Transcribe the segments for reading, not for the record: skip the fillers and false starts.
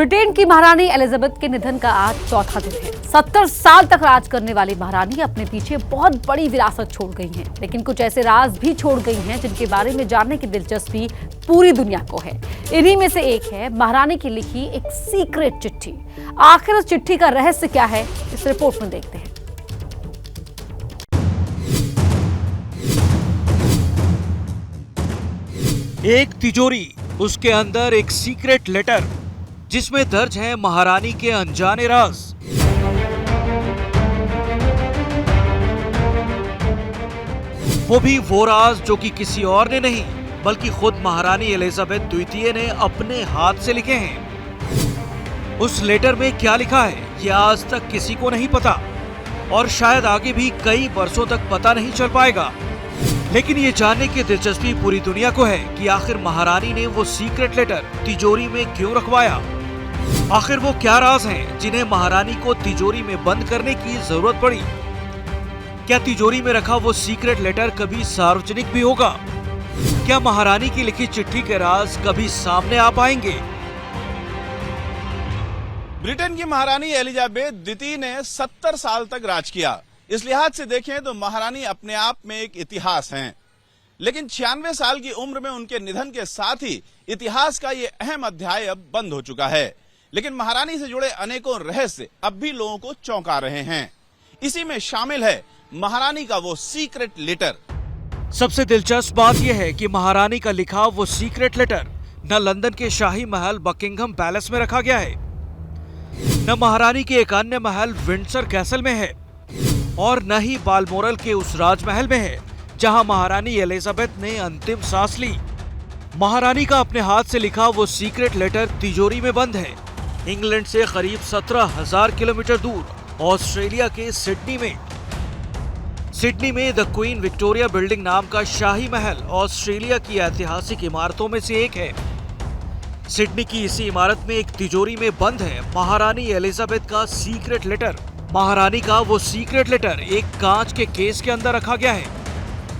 Britain की महारानी Elizabeth के निधन का आज चौथा दिन है। 70 साल तक राज करने वाली महारानी अपने पीछे बहुत बड़ी विरासत छोड़ गई हैं, लेकिन कुछ ऐसे राज भी छोड़ गई हैं जिनके बारे में जानने की दिलचस्पी पूरी दुनिया को है। इन्हीं में से एक है महारानी की लिखी एक सीक्रेट चिट्ठी। आखिर उस चिट्ठी का रहस्य क्या है, इस रिपोर्ट में देखते हैं। एक तिजोरी, उसके अंदर एक सीक्रेट लेटर जिसमें दर्ज है महारानी के अनजाने राज। वो भी वो राज जो कि किसी और ने नहीं बल्कि खुद महारानी एलिजाबेथ द्वितीय ने अपने हाथ से लिखे हैं। उस लेटर में क्या लिखा है ये आज तक किसी को नहीं पता और शायद आगे भी कई वर्षों तक पता नहीं चल पाएगा। लेकिन ये जानने की दिलचस्पी पूरी दुनिया को है कि आखिर महारानी ने वो सीक्रेट लेटर तिजोरी में क्यों रखवाया। आखिर वो क्या राज हैं जिन्हें महारानी को तिजोरी में बंद करने की जरूरत पड़ी। क्या तिजोरी में रखा वो सीक्रेट लेटर कभी सार्वजनिक भी होगा? क्या महारानी की लिखी चिट्ठी के राज कभी सामने आ पाएंगे? ब्रिटेन की महारानी एलिजाबेथ द्वितीय ने 70 साल तक राज किया। इस लिहाज से देखें तो महारानी अपने आप में एक इतिहास हैं। लेकिन 96 साल की उम्र में उनके निधन के साथ ही इतिहास का ये अहम अध्याय अब बंद हो चुका है। लेकिन महारानी से जुड़े अनेकों रहस्य अब भी लोगों को चौंका रहे हैं। इसी में शामिल है महारानी का वो सीक्रेट लेटर। सबसे दिलचस्प बात यह है कि महारानी का लिखा वो सीक्रेट लेटर न लंदन के शाही महल बकिंघम पैलेस में रखा गया है, न महारानी के एक अन्य महल विंडसर कैसल में है और न ही बालमोरल के उस राजमहल में है जहां महारानी एलिजाबेथ ने अंतिम सांस ली। महारानी का अपने हाथ से लिखा वो सीक्रेट लेटर तिजोरी में बंद है, इंग्लैंड से करीब 17,000 किलोमीटर दूर ऑस्ट्रेलिया के सिडनी में द क्वीन विक्टोरिया बिल्डिंग नाम का शाही महल ऑस्ट्रेलिया की ऐतिहासिक इमारतों में से एक है। सिडनी की इसी इमारत में एक तिजोरी में बंद है महारानी एलिजाबेथ का सीक्रेट लेटर। महारानी का वो सीक्रेट लेटर एक कांच के केस के अंदर रखा गया है।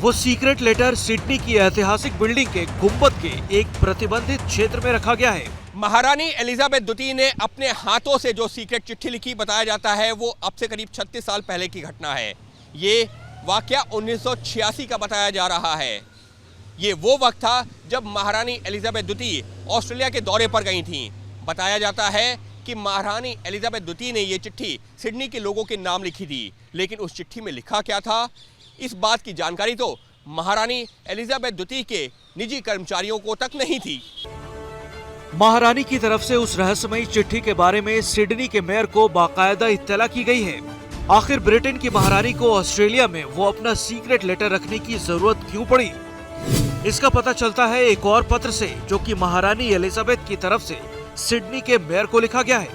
वो सीक्रेट लेटर सिडनी की ऐतिहासिक बिल्डिंग के गुंबद के एक प्रतिबंधित क्षेत्र में रखा गया है। महारानी एलिजाबेथ द्वितीय ने अपने हाथों से जो सीक्रेट चिट्ठी लिखी बताया जाता है वो अब से करीब 36 साल पहले की घटना है। ये वाकया 1986 का बताया जा रहा है। ये वो वक्त था जब महारानी एलिजाबेथ द्वितीय ऑस्ट्रेलिया के दौरे पर गई थीं। बताया जाता है कि महारानी एलिजाबेथ द्वितीय ने ये चिट्ठी सिडनी के लोगों के नाम लिखी थी, लेकिन उस चिट्ठी में लिखा क्या था इस बात की जानकारी तो महारानी एलिजाबेथ द्वितीय के निजी कर्मचारियों को तक नहीं थी। महारानी की तरफ से उस रहस्यमयी चिट्ठी के बारे में सिडनी के मेयर को बाकायदा इत्तला की गई है। आखिर ब्रिटेन की महारानी को ऑस्ट्रेलिया में वो अपना सीक्रेट लेटर रखने की जरूरत क्यों पड़ी? इसका पता चलता है एक और पत्र से जो कि महारानी एलिजाबेथ की तरफ से सिडनी के मेयर को लिखा गया है।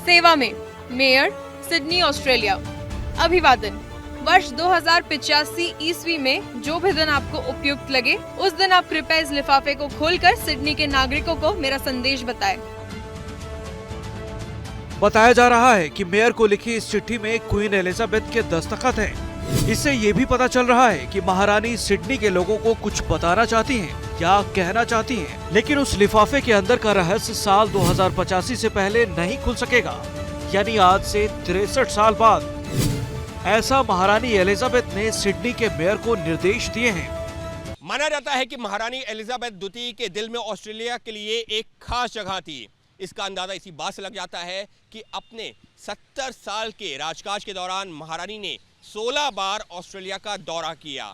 सेवा में मेयर सिडनी ऑस्ट्रेलिया। अभिवादन। वर्ष 2085 ईस्वी में जो भी दिन आपको उपयुक्त लगे उस दिन आप कृपया इस लिफाफे को खोलकर सिडनी के नागरिकों को मेरा संदेश बताएं। बताया जा रहा है कि मेयर को लिखी इस चिट्ठी में क्वीन एलिजाबेथ के दस्तखत हैं। इससे ये भी पता चल रहा है कि महारानी सिडनी के लोगों को कुछ बताना चाहती हैं या कहना चाहती हैं, लेकिन उस लिफाफे के अंदर का रहस्य साल 2085 से पहले नहीं खुल सकेगा, यानी आज से 63 साल बाद। ऐसा महारानी एलिजाबेथ ने सिडनी के मेयर को निर्देश दिए हैं। माना जाता है कि महारानी एलिजाबेथ द्वितीय के दिल में ऑस्ट्रेलिया के लिए एक खास जगह थी। इसका अंदाजा इसी बात से लग जाता है कि अपने 70 साल के राजकाज के दौरान महारानी ने 16 बार ऑस्ट्रेलिया का दौरा किया।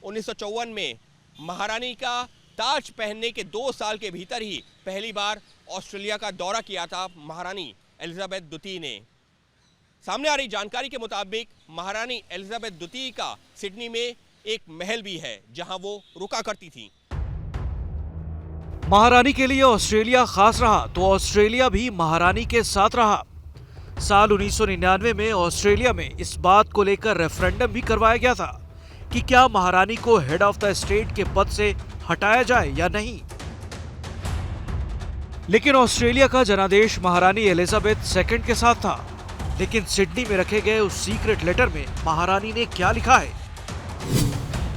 1954 में महारानी का ताज पहनने के 2 साल के भीतर ही पहली बार ऑस्ट्रेलिया का दौरा किया था महारानी एलिजाबेथ द्वितीय ने। सामने आ रही जानकारी के मुताबिक महारानी एलिजाबेथ द्वितीय का सिडनी में एक महल भी है जहां वो रुका करती थी। महारानी के लिए ऑस्ट्रेलिया खास रहा तो ऑस्ट्रेलिया भी महारानी के साथ रहा। साल 1999 में ऑस्ट्रेलिया में इस बात को लेकर रेफरेंडम भी करवाया गया था कि क्या महारानी को हेड ऑफ द स्टेट के पद से हटाया जाए या नहीं। लेकिन ऑस्ट्रेलिया का जनादेश महारानी एलिजाबेथ सेकंड के साथ था। लेकिन सिडनी में रखे गए उस सीक्रेट लेटर में महारानी ने क्या लिखा है?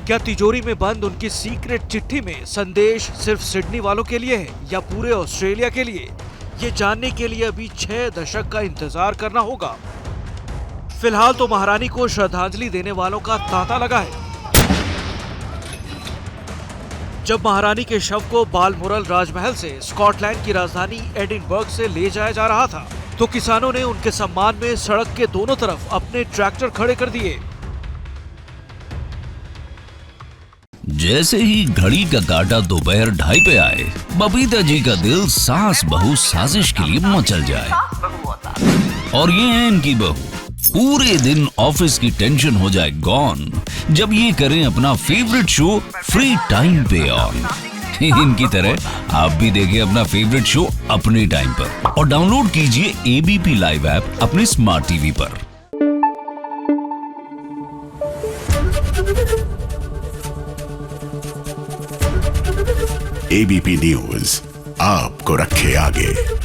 क्या तिजोरी में बंद उनकी सीक्रेट चिट्ठी में संदेश सिर्फ सिडनी वालों के लिए है या पूरे ऑस्ट्रेलिया के लिए? ये जानने के लिए अभी 6 दशक का इंतजार करना होगा। फिलहाल तो महारानी को श्रद्धांजलि देने वालों का तांता लगा है। जब महारानी के शव को बालमोरल राजमहल से स्कॉटलैंड की राजधानी एडिनबर्ग से ले जाया जा रहा था, तो किसानों ने उनके सम्मान में सड़क के दोनों तरफ अपने ट्रैक्टर खड़े कर दिए। जैसे ही घड़ी का काटा दोपहर 2:30 पे आए, बबीता जी का दिल सास बहू साजिश के लिए मचल जाए। और ये है इनकी बहू, पूरे दिन ऑफिस की टेंशन हो जाए गॉन जब ये करें अपना फेवरेट शो फ्री टाइम पे ऑन। इनकी तरह आप भी देखिए अपना फेवरेट शो अपने टाइम पर और डाउनलोड कीजिए एबीपी लाइव ऐप अपने स्मार्ट टीवी पर। एबीपी न्यूज आपको रखे आगे।